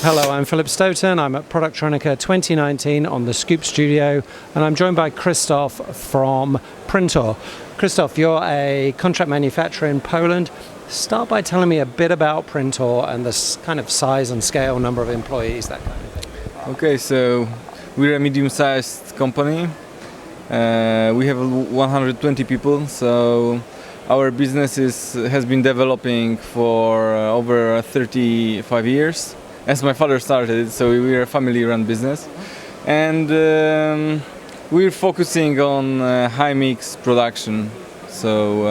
Hello, I'm Philip Stoten. I'm at Productronica 2019 on the Scoop Studio, and I'm joined by Krzysztof from Printor. Krzysztof, you're a contract manufacturer in Poland. Start by telling me a bit about Printor and the kind of size and scale, number of employees, that kind of thing. Okay, so we're a medium-sized company. We have 120 people, so our business has been developing for over 35 years. As my father started it, so we're a family-run business. And we're focusing on high-mix production, so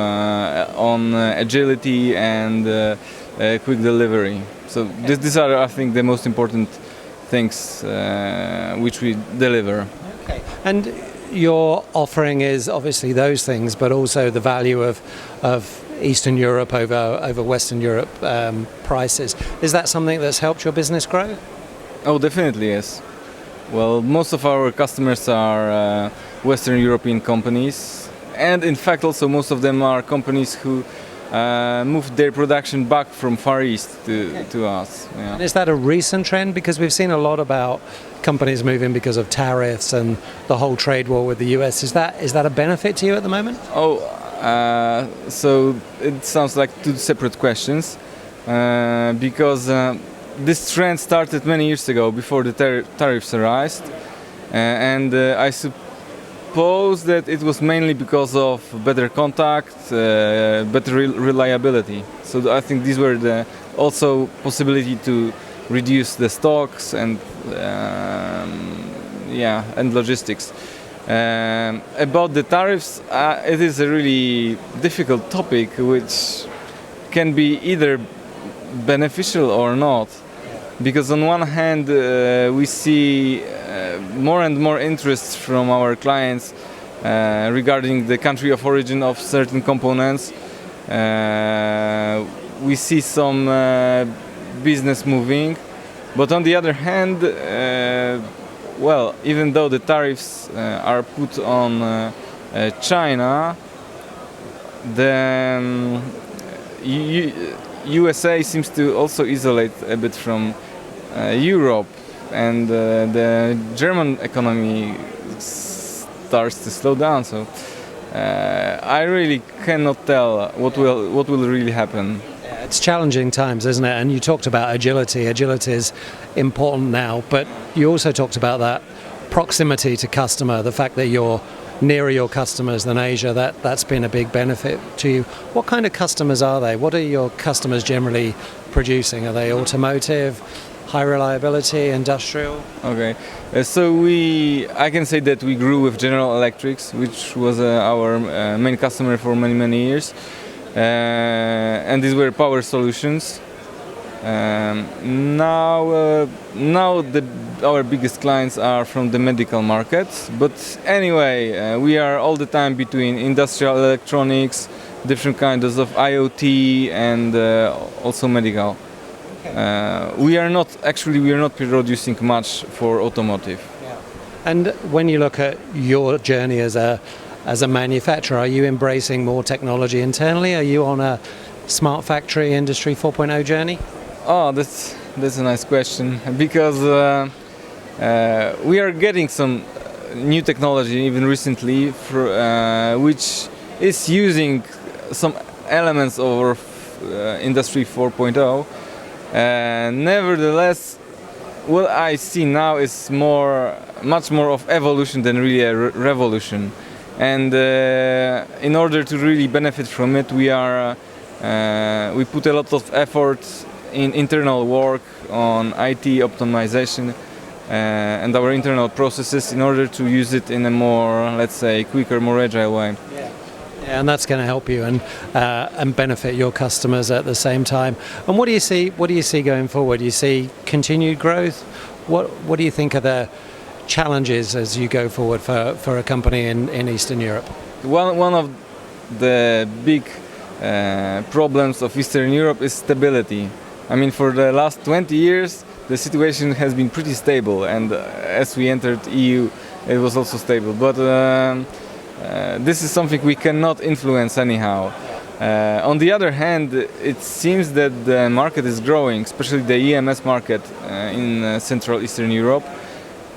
on agility and quick delivery. So these are, I think, the most important things which we deliver. Okay. And your offering is obviously those things, but also the value of Eastern Europe over Western Europe prices. Is that something that's helped your business grow? Oh, definitely, yes. Well, most of our customers are Western European companies, and in fact also most of them are companies who moved their production back from Far East to us. Yeah. And is that a recent trend? Because we've seen a lot about companies moving because of tariffs and the whole trade war with the US. Is that a benefit to you at the moment? So it sounds like two separate questions, because this trend started many years ago, before the tariffs arose, and I suppose that it was mainly because of better contact, better reliability. So I think these were the also possibility to reduce the stocks and and logistics. About the tariffs, it is a really difficult topic which can be either beneficial or not, because on one hand we see more and more interest from our clients regarding the country of origin of certain components. We see some business moving, but on the other hand, well, even though the tariffs are put on China, the USA seems to also isolate a bit from Europe, and the German economy starts to slow down. So I really cannot tell what will really happen. It's challenging times, isn't it? And you talked about agility. Agility is important now, but you also talked about that proximity to customer, the fact that you're nearer your customers than Asia. That's been a big benefit to you. What kind of customers are they? What are your customers generally producing? Are they automotive, high reliability, industrial? Okay, so I can say that we grew with General Electrics, which was our main customer for many years. And these were power solutions. Now our biggest clients are from the medical market. But anyway, we are all the time between industrial electronics, different kinds of IoT, and also medical. We are not producing much for automotive. Yeah. And when you look at your journey as a manufacturer, are you embracing more technology internally? Are you on a smart factory industry 4.0 journey? Oh, that's a nice question, because we are getting some new technology even recently, which is using some elements of industry 4.0. Nevertheless, what I see now is much more of evolution than really a revolution. And in order to really benefit from it, we put a lot of effort in internal work on IT optimization and our internal processes in order to use it in a more, let's say, quicker, more agile way. Yeah, and that's going to help you and benefit your customers at the same time. And what do you see going forward? Do you see continued growth? What do you think are the challenges as you go forward for a company in Eastern Europe? One of the big problems of Eastern Europe is stability. I mean, for the last 20 years, the situation has been pretty stable, and as we entered EU, it was also stable. But this is something we cannot influence anyhow. On the other hand, it seems that the market is growing, especially the EMS market in Central Eastern Europe.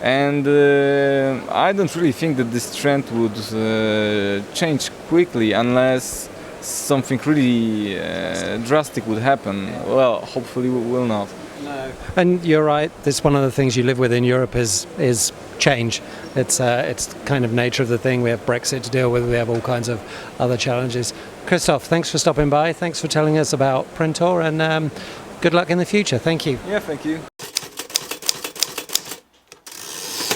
And I don't really think that this trend would change quickly unless something really drastic would happen. Well, hopefully it will not. No. And you're right. That's one of the things you live with in Europe is change. It's kind of nature of the thing. We have Brexit to deal with. We have all kinds of other challenges. Krzysztof, thanks for stopping by. Thanks for telling us about Printor, and good luck in the future. Thank you. Yeah, thank you.